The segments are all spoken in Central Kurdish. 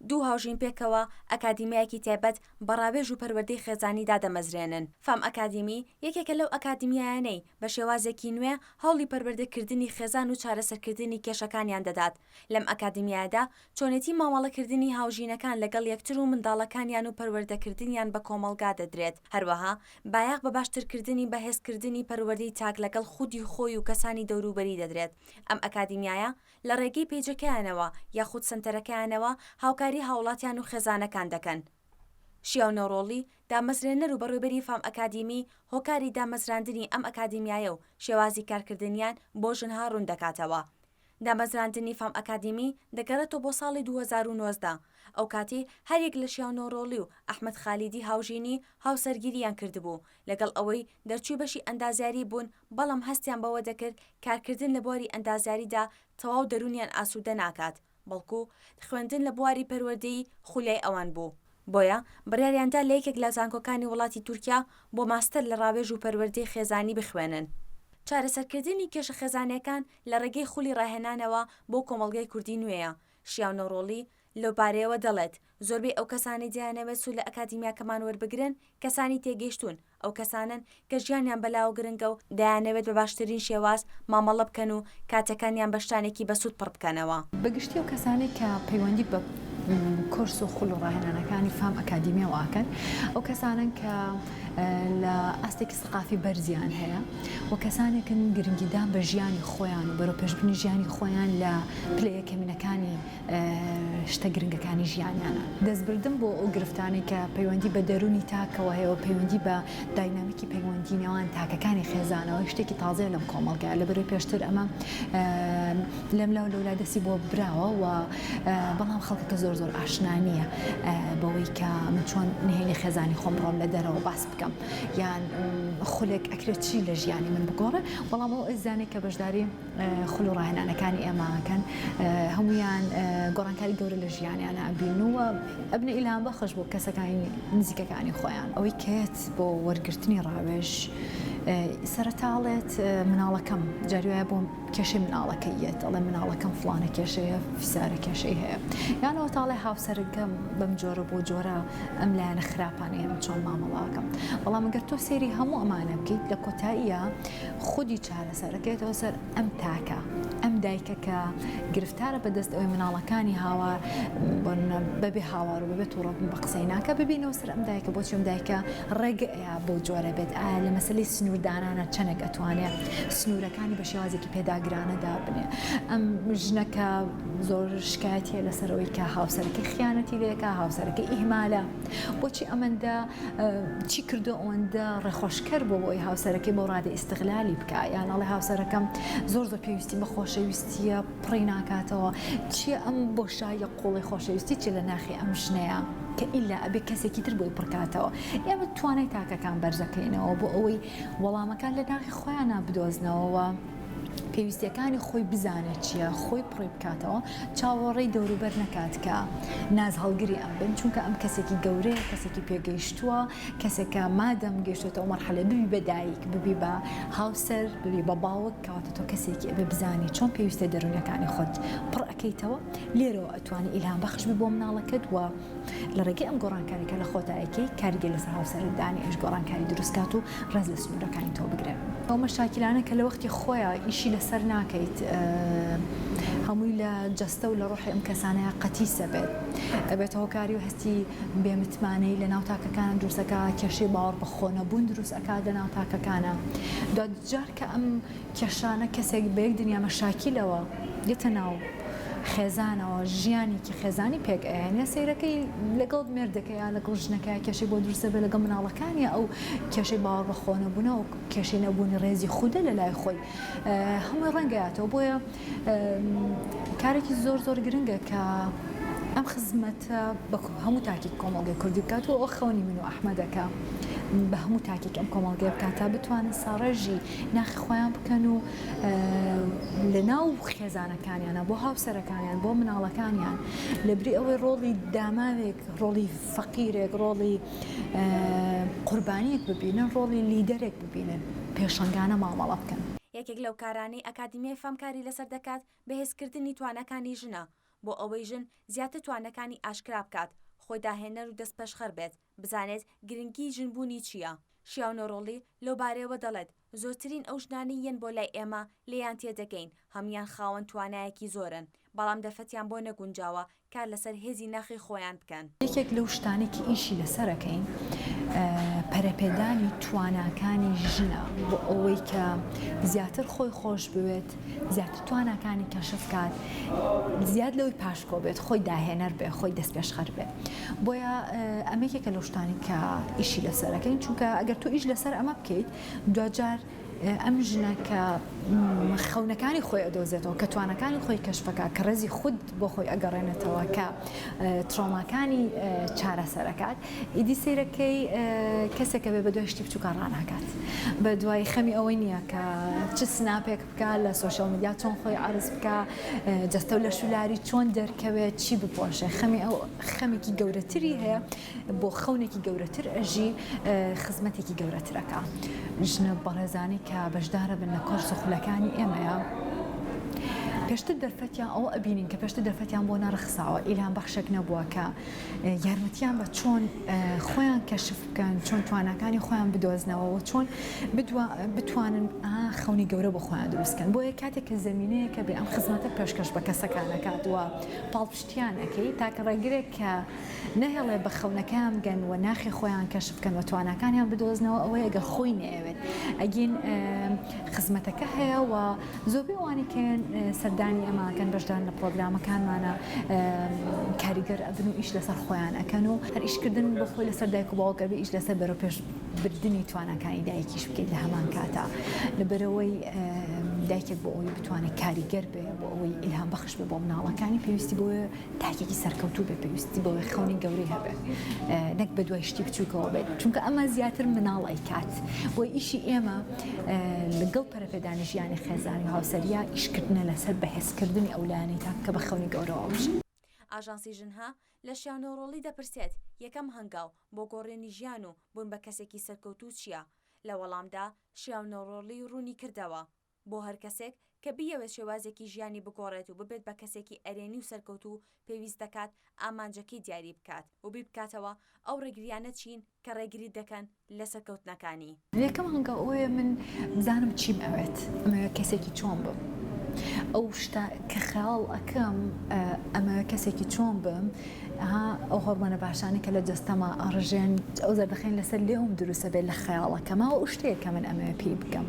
دوو هاوژین پێکەوە ئەکادیمیایەکی تایبەت بەڕاوێژ و پەروەردەی خێزانیدا دەمەزرێنن. فام ئەکادیمی یەکێکە لەو ئەکادیمیایانەی بە شێوازێکی نوێ هەوڵی پەروەردەکردنی خێزان و چارەسەرکردنی کێشەکانیان دەدات. لەم ئەکادیمیادا چۆنێتی مامەڵەکردنی هاوژینەکان لەگەڵ یەکتر و منداڵەکانیان و پەروەردەکردنیان بە کۆمەڵگا دەدرێت. هەروەها بایەخ بە باشترکردنی بەهێزکردنی پەروەردەی تاک لەگەڵ خودی خۆی و کەسانی دەوروبەری دەدرێت. ئەم ئەکادیمیایە لە ڕێگەی پێیجەکەیانەوە یاخود سنتەرەکەیانەوە هاوکاری هاوڵاتیان و خێزانەکان دەکەن. شیاو نەڕۆڵی دامەزرێنەر و بەڕێوەبەری فام ئەکادیمی هۆکاری دامەزراندنی ئەم ئەکادیمیایە و شێوازی کارکردنیان بۆ ژنها ڕوون دەکاتەوە. دامەزراندنی فام ئەکادیمی دەگەڕێتەوە بۆ ساڵی 2019. ئەو کاتی هەرێک لە شیاو نۆڕۆڵی و ئەحمەد خالیدی هاوژینی هاوسەرگیریان کردبوو لەگەڵ ئەوەی دەرچووی بەشی ئەندازیاری بوون، بەڵام هەستیان بەوە دەکرد کارکردن لە بواری ئەندازیاریدا تەواو دەرونیان ئاسوودە ناکات، بەڵکو خوێندن لە بواری پەروەردەیی خولیای ئەوان بوو. بۆیە بڕیاریاندا لە یەکێک لە زانکۆکانی وڵاتی تورکیا بۆ ماستەر لە ڕاوێژ و پەروەردەی خێزانی بخوێنن. چارەسەرکردنی کێشە خێزانەکان لە ڕێگەی خولی ڕاهێنانەوە بۆ کۆمەڵگەی کوردی نوێیە. شیاو نەڕۆڵی لەو بارەیەوە دەڵێت زۆربەی ئەو کەسانی دەیانەوێت سوود لە ئەکادیمیاکەمان وەربگرن کەسانی تێگەیشتون، ئەو کەسانن کە ژیانیان بەلاو گرنگە و دەیانەوێت بە باشترین شێواز مامەڵە بکەن و کاتەکانیان بە شتانێکی بەسوود پڕ بکەنەوە. بەگشتی ئەو کەسانی کە پەیوەندی بە کورس و خوڵ و ڕاهێنانەکانی فام ئەکادیمیە واکەن، ئەو کەسانن کە لە ئاستێکی سقافی بەرزیان هەیە و کەسانێکن گرنگیدان بە ژیانی خۆیان و بەرەو پێشبردنی ژیانی خۆیان لە پلەیە کەمینەکانی شتە گرنگەکانی ژیانیانە. دەستبردن بۆ ئەو گرفتانەی کە پەیوەندی بە دەرونی تاکەوە هەیە و پەیوەندی بە داینامیکی پەیوەندی نێوان تاکەکانی خێزانەوە شتێکی تازەیە لەم کۆمەڵگایە. لەبەرەوەی پێشتر ئەمە لەملاو لەولا دەستی بۆ براوە و بەڵام خەڵکەکە زۆر ئاشنا نییە بەوەی کە من چۆن نهێنی خێزانی خۆم بڕۆم لە دەرەوە باس بکەم یان خولێک ئەکرێت چی لە ژیانی من بگۆڕێ. بەڵام ئەو ئەزانێک کە بەشداری خوڵ و ڕاهێنانەکانی ئێماکەن هەمویان گۆڕانکاری گەورە لە ژیانیانە ئەبین و ئەبنە ئیلهام بەخش بۆ کەسەکانی نزیکەکانی خۆیان. ئەوەی کێت بۆ وەرگرتنی ڕاوێژ سەرەتاڵێت مناڵەکەم جاریایە بۆ کێشەی مناڵەکەیەت ئەڵێ مناڵەکەم فلانە کێشەیە فیسارە کێشەی هەیە یانەوە تاڵێ هاوسەرەکەم بەم جۆرە بۆ جۆرە ئەم لایەنە خراپانەیە من چۆن مامەڵاکەم. بەڵام ئەگەر تۆ سێری هەموو ئەمانە بکەیت لە کۆتاییە خودی چارەسەرەکەیتەوە سەر ئەم تاکە ئەم دایکە کە گرفتارە بەدەست ئەوەی مناڵەکانی هاوار بەبێ هاوار و بەبێ تووڕە بە قسەی ناکە ببینەوە سەر ئەم دایکە بۆچی ئەم دایکە ڕێگەیە بۆ جۆرە بێت ئایا لە مەسەلەی سنووردانانە چەندێک ئەتوانێت سنوورەکانی بە شێوازێکی پێداگرانەدا بنێ. ئەم ژنەکە زۆر شکایەتی هەیە لەسەرەوەی کە هاوسەرەکەی خیانەتی لێکە هاوسەرەکەی ئیهمالە بۆچی ئەمەندە چی کردو ئەوەندە ڕێخۆشکەر بۆ بۆی هاوسەرەکەی بۆ ڕادە ئیستغلالی بکە یان ئەڵێ هاوسەرەکەم زۆر پێویستی بە خۆشەویستیە پڕی ناکاتەوە چیە ئەم بۆشایە قوڵی خۆشەویستی چی لە ناخی ئەم ژنەیە کە ئیلا ئەبێ کەسێکی تر بۆی پڕکاتەوە ئێمە توانای تاکەکان بەرزەکەینەوە بۆ ئەوەی وەڵامەکان لە ناخی خۆیان بدۆزنەوە پێویستیەکانی خۆی بزانێت چییە خۆی پڕی بکاتەوە چاوەڕێی دەوروبەر نەکات کە ناز هەڵگری ئەم بن چونکە ئەم کەسێکی گەورەیە کەسێکی پێگەیشتووە کەسێکە مادەم گەیشتێتەوە مەرحەلە ببی بە دایک ببی بە هاوسەر ببی بە باوک کەواتە تۆ کەسێکی ئەبێ بزانی چۆن پێویستە دەرونیەکانی خۆت پڕ ئەەکەیتەوە لێرەوە ئەتوانی ئیلهام بەخش بی بۆ مناڵەکەت وە لە ڕێگەی ئەم گۆڕانکاریکە لە خۆتایەکەی کاریگە لەسەر هاوسەرتدانی ئەش گۆڕانکاری دروستکات و ڕێز لە سنوورەکانی تۆ بگرێت. ئەو مەشاکلانە کە لە وەختی خۆیان ئیشی لەسەر ناکەیت هەمووی لە جەستە و لە ڕۆحی ئەم کەسانەیە قەتیسە بێت ئەبێت هۆکاری و هەستی بێمتمانەی لە ناو تاکەکانە دروستەکە کێشەی باوەڕ بە خۆنەبوون دروست ئەکات لە ناو تاکەکانە دوجار کە ئەم کێشانە کەسێک بە یەک دنیا مەشاکیلەوە دێتە ناو خێزانەوە ژیانێکی خێزانی پێک ئەیانە سەیرەکەی لەگەڵ مێردەکەیە لەگەڵ ژنەکە کێشەی بۆ دروستە بێت لەگەڵ مناڵەکانیە ئەو کێشەی باوەڕ بە خۆنەبوونە و کێشەی نەبوونی ڕێزی خودە لە لای خۆی هەمووی ڕەنگەیاتەوە بۆیە کارێکی زۆر گرنگە کە ئەم خزمەتە بە هەموو تاکیک کۆمەڵگەی کوردی بکات و ئەو خەونی من و ئەحمەدەکە بە هەموو تاکیک ئەم کۆمەڵگەی بکات تا بتوانن ساڕێژی ناخی خۆیان بکەن و لە ناو خێزانەکانیانە بۆ هاوسەرەکانیان بۆ مناڵەکانیان لەبری ئەوەی ڕۆڵی داماوێک ڕۆڵی فەقیرێک ڕۆڵی قوربانیەک ببینن ڕۆڵی لیدەرێک ببینن پێشەنگانە مامەڵە بکەن. یەکێک لەو کارانەی ئەکادیمیای فامکاری لەسەر دەکات بەهێزکردنی توانەکانی ژنە بۆ ئەوەی ژن زیاتر توانەکانی ئاشکرا بکات، خۆی داهێنەر و دەست پەشخەر بێت، بزانێت گرنگی ژنبوونی چییە. شیاو نۆڕۆڵی لەو بارەیەوە دەڵێت زۆرترین ئەو ژنانی یەن بۆ لای ئێمە لێیان تێدەگەین، هەمویان خاوەن توانایەکی زۆرن، بەڵام دەفەتیان بۆ نەگونجاوە کار لەسەر هێزی ناخی خۆیان بکەن. یەکێک لەو شتانێکی ئیشی لەسەرەکەین پەرەپێدانی تواناکانی ژنە بۆ ئەوەی کە زیاتر خۆی خۆش بوێت، زیاتر تواناکانی کەشف کات، زیاد لەوەی پاشکۆ بێت، خۆی داهێنەر بێ، خۆی دەست پێشخەر بێ. بۆیە ئەمەیەکێکە لەو شتانی کە ئیشی لەسەرەکەین، چونکە ئەگەر تۆ ئیش لەسەر ئەمە بکەیت دوجار ئەم ژنە کە خەونەکانی خۆی ئەدۆزێتەوە، کە توانەکانی خۆی کەشفەکە، کە ڕێزی خود بۆ خۆی ئەگەڕێنێتەوە، کە ترۆماکانی چارەسەرەکات، ئیدی سیرەکەی کەسێکە بێ بە دوای شتی بچووکە ڕاناکات، بە دوای خەمی ئەوەی نییە کە چ سناپێک بکە لە سۆشیال میدیا، چۆن خۆی عرض بکە، جەستە و لە شولاری چۆن دەرکەوێت، چی بپۆشێ. خەمێکی گەورەتری هەیە، بۆ خەونێکی گەورەتر ئەژی خزمەتێکی گەورەترەکە. ژنە بەڕێزانی کە بەشدارە بن لە کۆرس و خولەکانی ئێمەیە، پێشتر دەرفەتیان ئەوە ئەبینین کە پێشتر دەرفەتیان بۆ نەڕخساوە، ئیلهام بەخشێک نەبووە کە یارمەتیان بە چۆن خۆیان کەشف بکەن، چۆن توانەکانی خۆیان بدۆزنەوە و چۆن بتوانن خەونی گەورە بۆ خۆیان دروستکەن. بۆیە کاتێک کە زەمینەیە کە بێ ئەم خزمەتە پێشکەش بە کەسەکانەکات وە پاڵپشتیانەکەی تاکە ڕێگرێک کە نەهێڵێ بە خەونەکان بگەن و ناخی خۆیان کەشف بکەن و توانەکانیان بدۆزنەوە، ئەوەیە ئەگەر خۆی نەیەوێت ئەگین خزمەتەکە هەیە و زۆربەی ئەوانی کەن سەردانی ئەماکەن بەشدار لە پرۆگرامەکانمانە کاریگەر ئەبن و ئیش لەسەر خۆیان ئەکەن و هەر ئیشکردن بۆ خۆی لەسەر دایک و باوکە بێ ئیش لەسەر بەرەو پێش بردننی توانەکانی دایکیش بکەیت لە هەمان کاتە، لەبەرەوەی دایکێک بۆ ئەوەی بتوانێت کاریگەر بێ، بۆ ئەوەی ئیلهام بەخش بێ بۆ مناڵەکانی، پێویستی بۆیە تاکێکی سەرکەوتوو بێ، پێویستی بۆی خەونی گەورەی هەبێ، نەک بە دوای شتی بچووکەوە بێت، چونکە ئەمە زیاتر مناڵی کات. بۆی ئیشی ئێمە لەگەڵ پەرەپێدانی ژیانی خێزانی هاوسەریە ئیشکردنە لەسەر بەهێزکردنی ئەولانی تا کە بە خەونی گەورەوە بژن. ئاژانسی ژنها لە شیاونۆڕۆڵی دەپرسێت یەکەم هەنگاو بۆ گۆڕێنی ژیان و بوون بە کەسێکی سەرکەوتوو چییە؟ لە وەڵامدا شیاونۆڕۆڵی ڕوونی کردەوە بۆ هەر کەسێک کە بیەوێت شێوازێکی ژیانی بگۆڕێت و ببێت بە کەسێکی ئەرێنی و سەرکەوتوو پێویست دەکات ئامانجەکەی دیاری بکات و بی بکاتەوە ئەو ڕێگریانە چین کە ڕێگری دەکەن لە سەرکەوتنەکانی. یەکەم هەنگاو ئەوەیە من بزانم چیم ئەوێت، ئەمە کەسێکی چۆن بم، ئەو شتا کە خەیاڵ ئەەکەم ئەمە کەسێکی چۆن بم، ئەو هۆرمۆنە باشانی کە لە جەستەما ئەڕژێن ئەو زەردەخێن لەسەر لێوم دروستە بێت لە خەیاڵەکەمەوە ئەو شتەیە کە من ئەمەوێ پێی بکەم،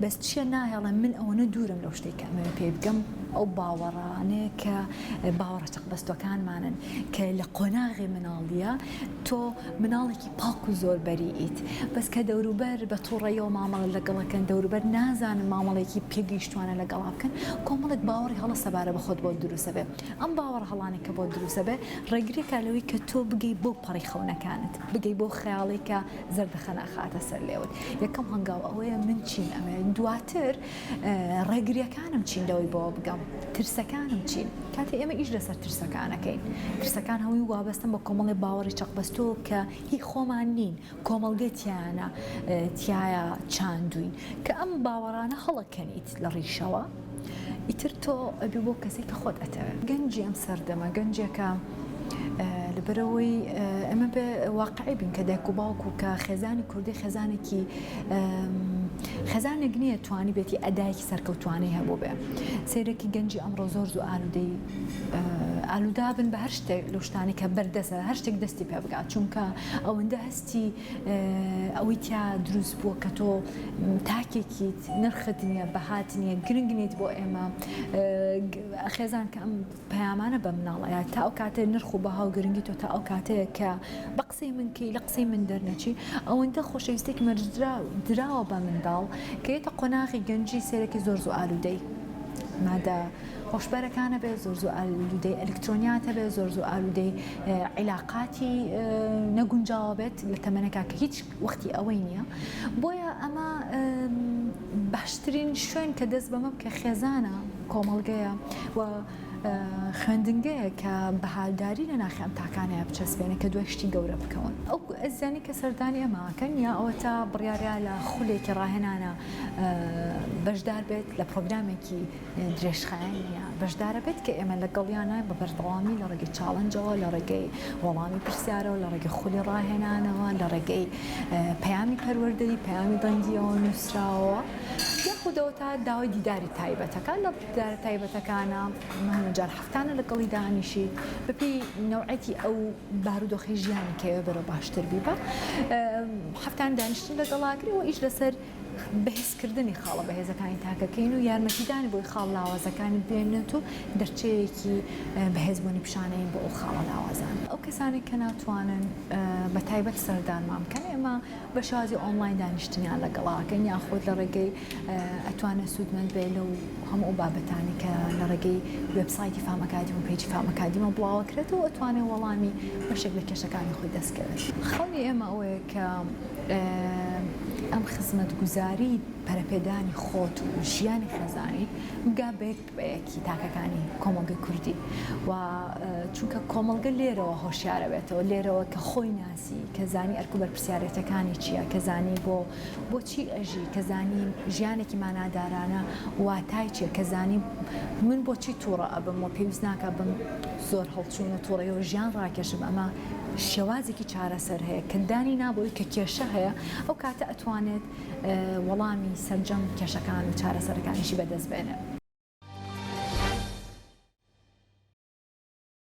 بەس چیە ناهێڵم من ئەوەنە دوورم لەو شتێک کە ئەمەوێ پێی بکەم، ئەو باوەڕانەیە کە باوەڕە چەقبەستەکانمانن کە لە قۆناغی مناڵیە تۆ مناڵێکی پاک و زۆر بەریئیت، بەس کە دەوروبەر بە تووڕێیەوە مامەڵ لەگەڵەکەن، دەوروبەر نازانن مامەڵێکی پێگەیشتوانە لەگەڵا بکەن، کۆمەڵێک باوەڕی هەڵە سەبارە بە خۆت بۆ دروستە بێ. ئەم باوەڕ هەڵانێک کە بۆ دروستە بێ ڕێگرێکە لەوەی کە تۆ بگەی بۆ پەڕی خەونەکانت، بگەی بۆ خەیاڵی کە زەردەخە ناخاتە سەر لێوت. یەکەم هەنگاو ئەوەیە من چین ئەمێ، دواتر ڕێگریەکانم چین لەوەی بۆ بگەم، ترسەکانم چین. کاتێ ئێمە ئیش لەسەر ترسەکانەکەین، ترسەکان هەمووی وابەستن بە کۆمەڵی باوەڕی چەقبەستۆ کە هی خۆمان نین، کۆمەڵگەتیانە تایە چاندوین کە ئەم باوەڕانە هەڵەکەنیت لە ڕیشەوە، ئیتر تۆ ئەبی بۆ کەسێک کە خۆت ئەتەوێت. گەنجی ئەم سەردەمە گەنجێکە لەبەرەوەی ئەمە بێ واقعی بین کە دایک و باوکو کە خێزانی کوردی خێزانێکی خێزانێک نییە توانی بێتی ئەدایکی سەرکەوتوانەی هەبوو بێ. سیرێکی گەنجی ئەمڕۆ زۆر زوو ئالوودەی ئالوودا بن بە هەر شتێک لەو شتانی کە بەردەسە، هەر شتێک دەستی پێ بگات، چونکە ئەوەندە هەستی ئەوەی تیا دروست بووە کە تۆ تاکێکیت نرخت نییە، بەهات نییە، گرنگ نیت بۆ ئێمە خێزان کە ئەم پەیامانە بە مناڵەیە تا ئەو کاتێ نرخ و بەها و گرنگی تۆ تا ئەو کاتەیە کە بە قسەی من کەی لە قسەی من دەرنەچی، ئەوەندە خۆشەویستێکی مەرجراوە بە منداڵ کە یێتە قۆناغی گەنجی سێرەکی زۆر زوو ئالوودەی مادە خۆشبەرەکانە بێ، زۆر زوو ئالوودەی ئەلکترۆنیاتە بێ، زۆر زوو ئالوودەی عیلاقاتی نەگونجاوە بێت لە تەمەنەکە کە هیچ وەختی ئەوەی نییە. بۆیە ئەمە باشترین شوێن کە دەست بەمە بکە خێزانە کۆمەڵگەیە و خوێندنگەیە کە بەهاداری لە ناخی ئەم تاکانەیە بچەسبێنە کە دوای شتی گەورە بکەون ئەو ئەزانی کە سەردانی ئەماکەن یا ئەوە تا بڕیاریا لە خولێکی ڕاهێنانە بەشدار بێت لە پرۆگرامێکی درێژخایەن یا بەشدارە بێت کە ئێمە لەگەڵیانە بە بەردەوامی لە ڕێگەی چاڵنجەوە لە ڕێگەی وەڵامی پرسیارەوە لە ڕێگەی خولی ڕاهێنانەوە لە ڕێگەی پەیامی پەروەردەی پەیامی دەنگیەوە نووسراوە یاخودەوە تا داوای دیداری تایبەتەکان لە دیدارە تایبەتەکانە هەمەجار هەفتانە لەگەڵی دانیشی بەپی نەوعەتی ئەو بارودۆخی ژیانی کەوێ بەرە باشتر بی بە هەفتان دانیشتن لەگەڵاگری و ئیش لەسەر بەهێزکردنی خاڵە بەهێزەکانی تاکەکەین و یارمەتیدانی بۆی خاڵ لاوازەکانی بێنێت و دەرچەیەکی بەهێزبوونی پیشانەین بۆ ئەو خاڵە لاوازان ئەو کەسانێک کە ناتوانن بە تایبەت سەردانمان بکەن ئێمە بە شازی ئۆنلاین دانیشتنیان لەگەڵاکەن یاخۆت لە ڕێگەی ئەتوانە سوودمەند بێت لەو هەموو بابەتانی کە لە ڕێگەی وێبسایتی فامەکادیم و پیجی فامەکادیمە بڵاوەکرێتەوە ئەتوانێت وەڵامی بەشێک لە کێشەکانی خۆی دەستکەوێت خەڵی ئێمە ئەوەیە کە ئەم خزمەتگوزاری پەرەپێدانی خۆت و ژیانی خێزانی بگا بەیەکی تاکەکانی کۆمەڵگەی کوردی و چونکە کۆمەڵگە لێرەوە هۆشیارە بێتەوە لێرەوە کە خۆی ناسی کە زانی ئەرک و بەرپرسیارەتەکانی چییە کە زانی بۆچی ئەژی کە زانی ژیانێکی مانادارانە واتای چیە کە زانی من بۆچی تووڕە ئەبم و پێویست ناکە بم زۆر هەڵچوونە تووڕەیەوە ژیان ڕاکێشم ئەمە شێوازێکی چارەسەر هەیە کەدانی نابووی کە کێشە هەیە ئەو کاتە ئەتوانێت وەڵامی سەرجەم کێشەکان و چارەسەرەکانیشی بەدەست بێنێت.